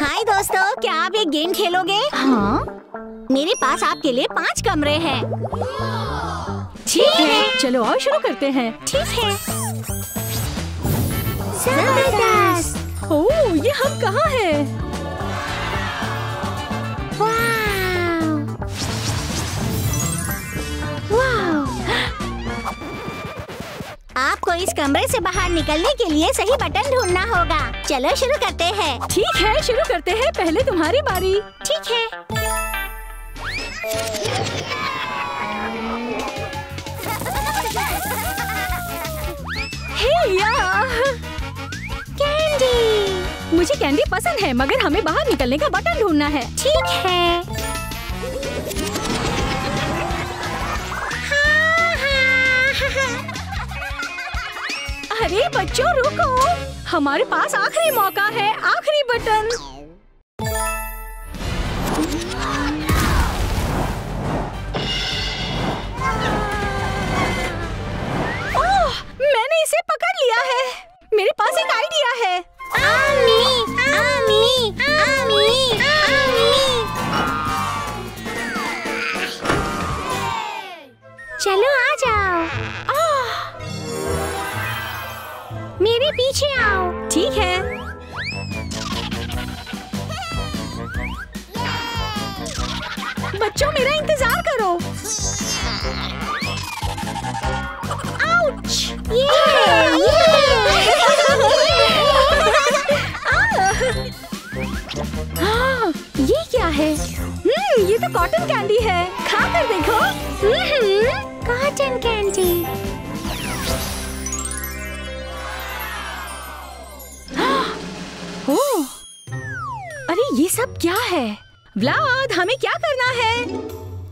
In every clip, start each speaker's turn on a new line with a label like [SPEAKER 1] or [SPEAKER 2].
[SPEAKER 1] हाय दोस्तों, क्या आप एक गेम खेलोगे?
[SPEAKER 2] हाँ,
[SPEAKER 1] मेरे पास आपके लिए 5 कमरे हैं।
[SPEAKER 2] ठीक है, चलो आओ शुरू करते हैं।
[SPEAKER 1] ठीक है। जबरदस्त।
[SPEAKER 2] ओह, ये हम कहाँ हैं?
[SPEAKER 1] आपको इस कमरे से बाहर निकलने के लिए सही बटन ढूंढना होगा। चलो शुरू करते हैं।
[SPEAKER 2] ठीक है, शुरू करते हैं। पहले तुम्हारी बारी।
[SPEAKER 1] ठीक है।
[SPEAKER 2] हे या!
[SPEAKER 1] कैंडी।
[SPEAKER 2] मुझे कैंडी पसंद है, मगर हमें बाहर निकलने का बटन ढूंढना है।
[SPEAKER 1] ठीक है।
[SPEAKER 2] अरे बच्चों रुको, हमारे पास आखिरी मौका है, आखिरी बटन। ओह, मैंने इसे पकड़ लिया है। मेरे पास एक आइडिया है।
[SPEAKER 1] आमी, आमी, आमी, आमी। चलो आ जाओ। मेरे पीछे आओ।
[SPEAKER 2] ठीक है। बच्चों मेरा इंतजार करो।
[SPEAKER 1] आउच!
[SPEAKER 2] ये क्या है? ये तो कॉटन कैंडी है। खा कर देखो।
[SPEAKER 1] Cotton candy.
[SPEAKER 2] ओह, अरे ये सब क्या है? व्लाद, हमें क्या करना है?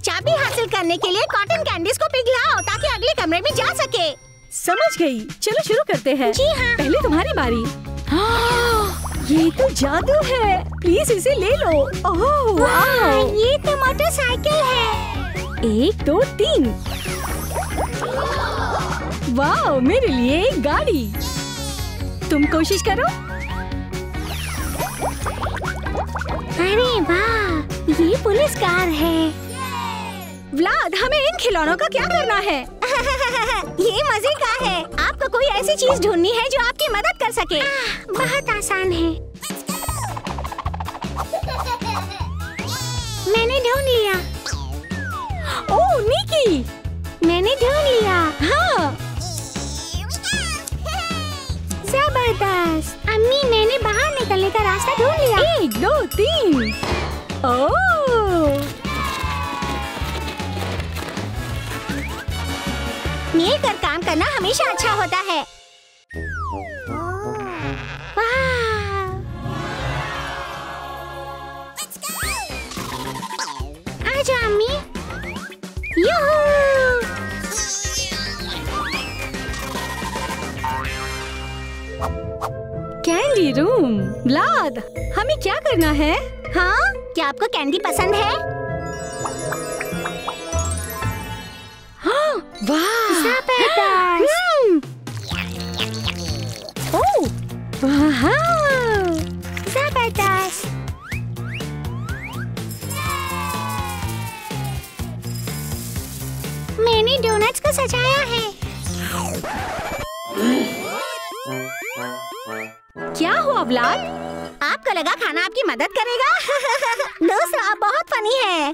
[SPEAKER 1] चाबी हासिल करने के लिए कॉटन कैंडीज को पिघलाओ ताकि अगले कमरे में जा सके।
[SPEAKER 2] समझ गई। चलो शुरू करते हैं।
[SPEAKER 1] जी हाँ।
[SPEAKER 2] पहले तुम्हारी बारी। ये तो जादू है। प्लीज इसे ले लो। ओह वाह,
[SPEAKER 1] ये तो मोटरसाइकिल है।
[SPEAKER 2] 1 2 3। वाह, मेरे लिए एक गाड़ी। तुम कोशिश करो।
[SPEAKER 1] अरे वाह, ये पुलिस कार है।
[SPEAKER 2] व्लाद, हमें इन खिलौनों का क्या करना है?
[SPEAKER 1] ये मजे का है। आपको कोई ऐसी चीज ढूंढनी है जो आपकी मदद कर सके। बहुत आसान है। मैंने ढूंढ लिया।
[SPEAKER 2] ओह निकी,
[SPEAKER 1] मैंने ढूंढ लिया।
[SPEAKER 2] हाँ,
[SPEAKER 1] जबरदस्त। अम्मी, मैंने बाहर निकलने का रास्ता ढूंढ लिया।
[SPEAKER 2] 1 2 3। ओह,
[SPEAKER 1] मिलकर काम करना हमेशा अच्छा होता है। वाह! आजा अम्मी। यूहू!
[SPEAKER 2] Candy room. व्लाद, हमें क्या करना है?
[SPEAKER 1] हाँ, क्या आपको कैंडी पसंद है?
[SPEAKER 2] हाँ, वाह,
[SPEAKER 1] जबरदस्त।
[SPEAKER 2] ओह, वाह,
[SPEAKER 1] जबरदस्त। मैंने डोनट्स को सजाया है।
[SPEAKER 2] क्या हुआ व्लाद?
[SPEAKER 1] आपको लगा खाना आपकी मदद करेगा? दोस्तों, आप बहुत फनी हैं।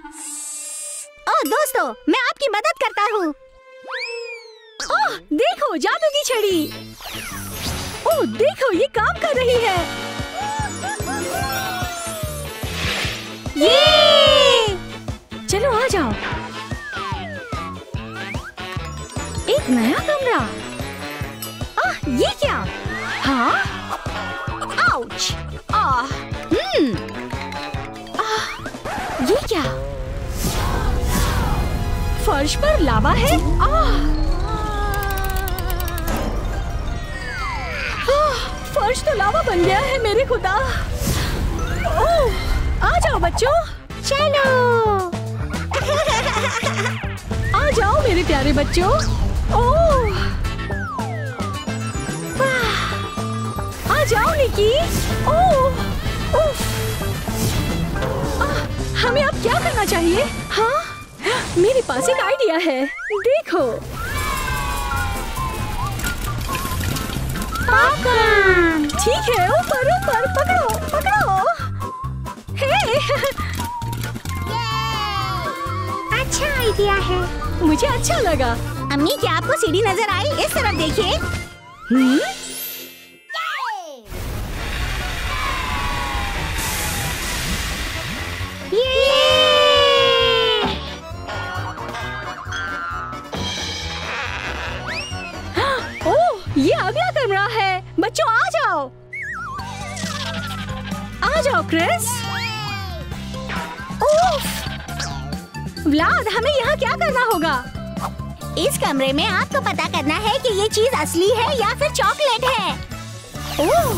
[SPEAKER 1] ओह दोस्तों, मैं आपकी मदद करता हूँ।
[SPEAKER 2] ओह देखो, जादू की छड़ी। ओह देखो, ये काम कर रही है।
[SPEAKER 1] ये!
[SPEAKER 2] चलो आ जाओ। एक नया कमरा। ये क्या? हाँ, आउच! ये क्या? फर्श पर लावा है। फर्श तो लावा बन गया है, मेरे खुदा। ओह, आ जाओ बच्चों।
[SPEAKER 1] चलो।
[SPEAKER 2] आ जाओ मेरे प्यारे बच्चों। ओह, आ जाओ विकी। ओह, उफ। हमें अब क्या करना चाहिए? हाँ, मेरे पास एक आइडिया है। देखो,
[SPEAKER 1] पॉपकॉर्न।
[SPEAKER 2] ठीक है, ऊपर ऊपर पकड़ो पकड़ो। हे,
[SPEAKER 1] अच्छा आइडिया है।
[SPEAKER 2] मुझे अच्छा लगा।
[SPEAKER 1] अम्मी, क्या आपको सीढ़ी नजर आई? इस तरफ देखिए।
[SPEAKER 2] ओह, ये अगला कमरा है। बच्चों आ जाओ, आ जाओ क्रिस। ओह, व्लाद, हमें यहाँ क्या करना होगा?
[SPEAKER 1] इस कमरे में आपको पता करना है कि ये चीज असली है या फिर चॉकलेट है।
[SPEAKER 2] ओह,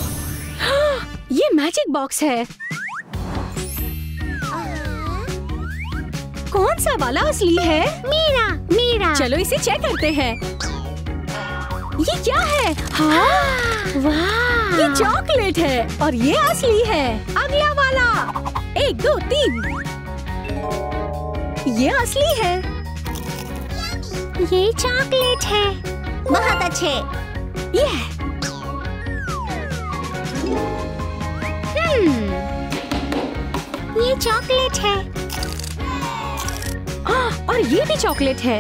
[SPEAKER 2] ये मैजिक बॉक्स है। कौन सा वाला असली है?
[SPEAKER 1] मेरा मेरा।
[SPEAKER 2] चलो इसे चेक करते हैं। ये क्या है? हाँ,
[SPEAKER 1] वाह,
[SPEAKER 2] ये चॉकलेट है और ये असली है। अगला वाला, 1 2 3। ये असली है।
[SPEAKER 1] ये चॉकलेट है। बहुत अच्छे। ये चॉकलेट है।
[SPEAKER 2] और ये भी चॉकलेट है।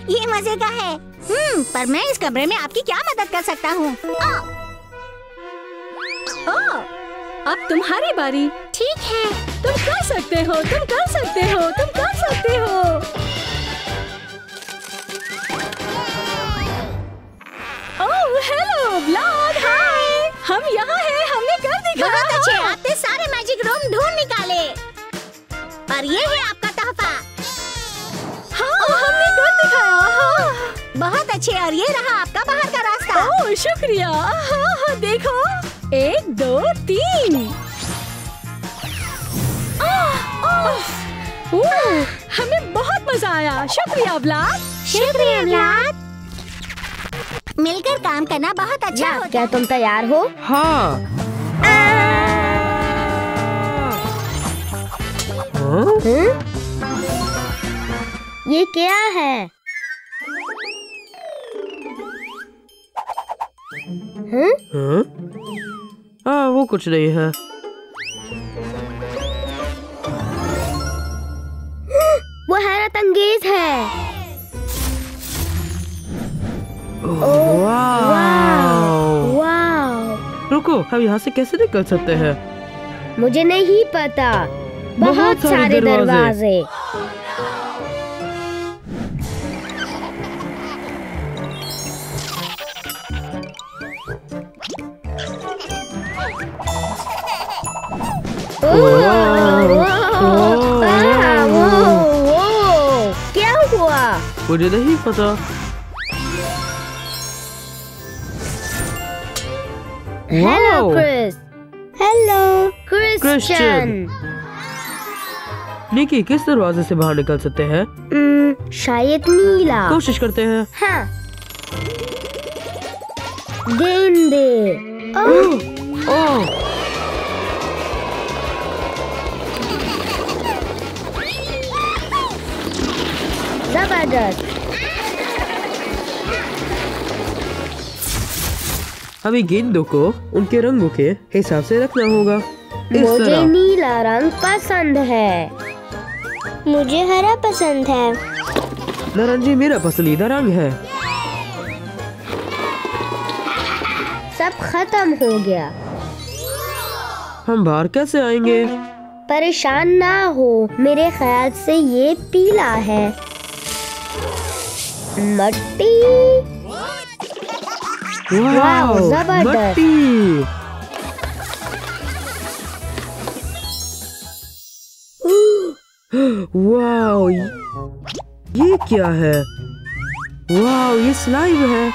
[SPEAKER 1] ये मजे का है। पर मैं इस कमरे में आपकी क्या मदद कर सकता हूँ?
[SPEAKER 2] अब तुम्हारी बारी।
[SPEAKER 1] ठीक है।
[SPEAKER 2] तुम कर सकते हो, तुम कर सकते हो, तुम कर सकते हो। ओह, हेलो व्लाद, हाय। हम यहाँ हैं, हमने कर दिखाया।
[SPEAKER 1] बहुत अच्छे, आपने सारे मैजिक रूम ढूंढ निकाले। और ये है आपका तोहफा।
[SPEAKER 2] हाँ, हमने कर दिखाया। हाँ।
[SPEAKER 1] बहुत अच्छे, और ये रहा आपका बाहर का रास्ता।
[SPEAKER 2] ओह, शुक्रिया। हाँ, देखो, 1 2 3। हमें बहुत मजा आया। शुक्रिया व्लाद।
[SPEAKER 1] शुक्रिया व्लाद। मिलकर काम करना बहुत अच्छा होता है।
[SPEAKER 3] क्या तुम तैयार हो?
[SPEAKER 4] हाँ।
[SPEAKER 3] ये क्या है?
[SPEAKER 4] हाँ, वो कुछ नहीं है।
[SPEAKER 3] वो हैरत अंगेज है।
[SPEAKER 4] वाव।
[SPEAKER 3] वाव।
[SPEAKER 4] रुको, हम यहाँ से कैसे निकल सकते हैं?
[SPEAKER 3] मुझे नहीं पता। बहुत सारे दरवाजे। क्या हुआ?
[SPEAKER 4] मुझे नहीं पता।
[SPEAKER 3] Hello
[SPEAKER 4] wow.
[SPEAKER 3] Chris. Hello Christian.
[SPEAKER 4] Nikki, किस दरवाजे से बाहर निकल सकते हैं?
[SPEAKER 3] शायद नीला।
[SPEAKER 4] कोशिश करते हैं।
[SPEAKER 3] हाँ। गेंदे।
[SPEAKER 4] ओह,
[SPEAKER 3] जबरदस्त।
[SPEAKER 4] हमें गेंदों को उनके रंगों के हिसाब से रखना होगा। इस
[SPEAKER 3] मुझे
[SPEAKER 4] तरह।
[SPEAKER 3] नीला रंग पसंद है। मुझे हरा पसंद है।
[SPEAKER 4] नारंगी मेरा पसंदीदा रंग है।
[SPEAKER 3] सब खत्म हो गया।
[SPEAKER 4] हम बाहर कैसे आएंगे?
[SPEAKER 3] परेशान ना हो, मेरे ख्याल से ये पीला है। मट्टी।
[SPEAKER 4] वाव,
[SPEAKER 3] जबरदस्त।
[SPEAKER 4] मट्टी। वाव, ये क्या है? वाव, ये स्लाइम है।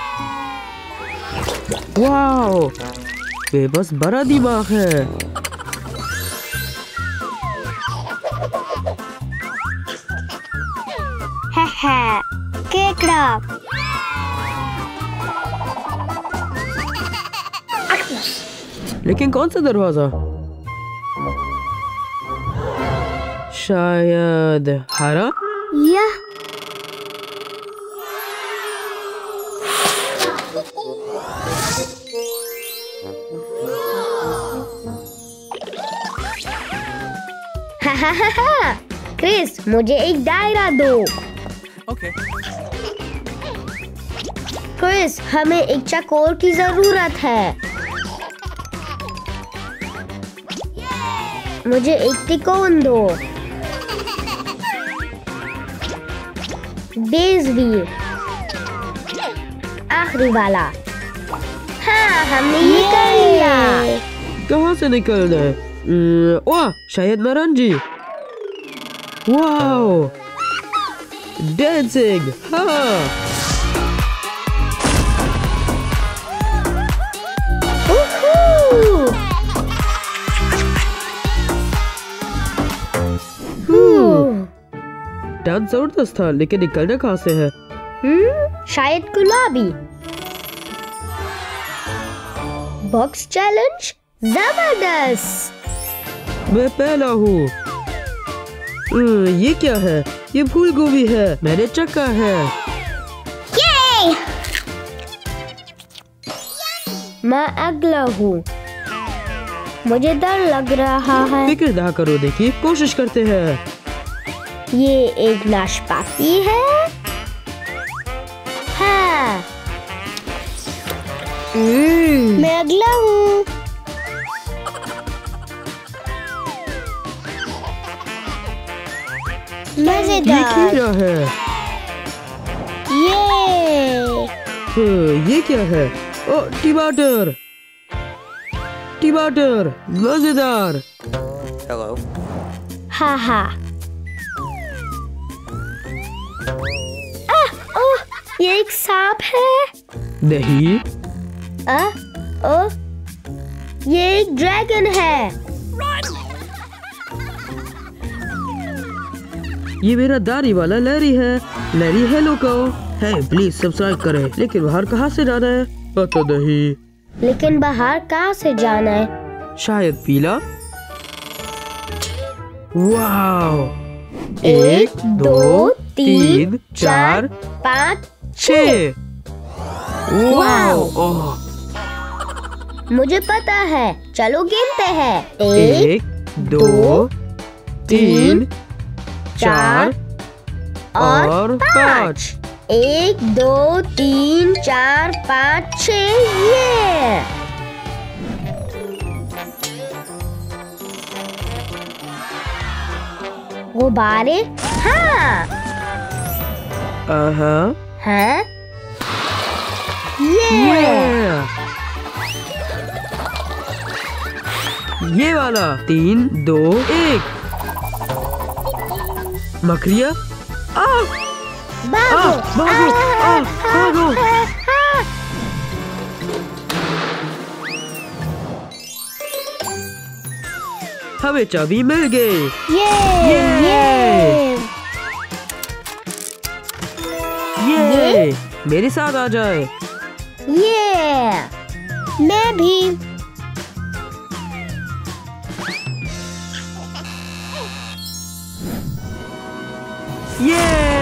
[SPEAKER 4] वाव, ये बस बड़ा दिमाग है।
[SPEAKER 3] है केकड़ा।
[SPEAKER 4] लेकिन कौन सा दरवाजा? शायद हरा?
[SPEAKER 3] या हा। क्रिस, मुझे एक दायरा दो।
[SPEAKER 5] Okay.
[SPEAKER 3] क्रिस, हमें एक चकोर की जरूरत है। मुझे एक तिकोन दो। बेस व्हील, आखिरी वाला। हाँ, हमने ये कर लिया।
[SPEAKER 4] कहाँ से निकलना है? वाह, शायद नारंगी। Wow, dancing. हाँ, डांस जबरदस्त था, लेकिन निकलना कहाँ से है?
[SPEAKER 3] शायद गुलाबी। बॉक्स चैलेंज जबरदस्त।
[SPEAKER 4] मैं पहला हूँ। ये क्या है? ये फूल गोभी है। मैंने चक्का है।
[SPEAKER 3] मैं अगला हूँ। मुझे डर लग रहा है।
[SPEAKER 4] फिक्र ना करो, देखिए कोशिश करते हैं।
[SPEAKER 3] ये एक नाशपाती है। हाँ। मैं अगला हूँ।
[SPEAKER 4] ये
[SPEAKER 3] मजेदार।
[SPEAKER 4] खीरा है। ये क्या है? ओ, टमाटर। टमाटर मजेदार।
[SPEAKER 5] Hello.
[SPEAKER 3] हाँ हाँ। ओह, ये एक सांप है।
[SPEAKER 4] नहीं,
[SPEAKER 3] ओह, ये एक ड्रैगन है।
[SPEAKER 4] ये मेरा दाढ़ी वाला लैरी है। लैरी, हेलो कहो। है, प्लीज सब्सक्राइब करें। लेकिन बाहर कहाँ से जाना है? पता नहीं।
[SPEAKER 3] लेकिन बाहर कहाँ से जाना है?
[SPEAKER 4] शायद पीला। वाओ,
[SPEAKER 3] 1 2 3
[SPEAKER 4] 4
[SPEAKER 3] 4 5
[SPEAKER 4] 6। वाओ, ओह,
[SPEAKER 3] मुझे पता है। चलो गिनते हैं।
[SPEAKER 4] 1 2 3 4 और 5।
[SPEAKER 3] 1 2 3 4 5 6। ये गुब्बारे। हाँ हाँ।
[SPEAKER 4] ये वाला 3 2 1। मकड़िया।
[SPEAKER 3] भागो
[SPEAKER 4] भागो, भागो। हमें चाबी मिल गई। ये मेरे साथ आ जाए।
[SPEAKER 3] मैं भी।
[SPEAKER 4] ये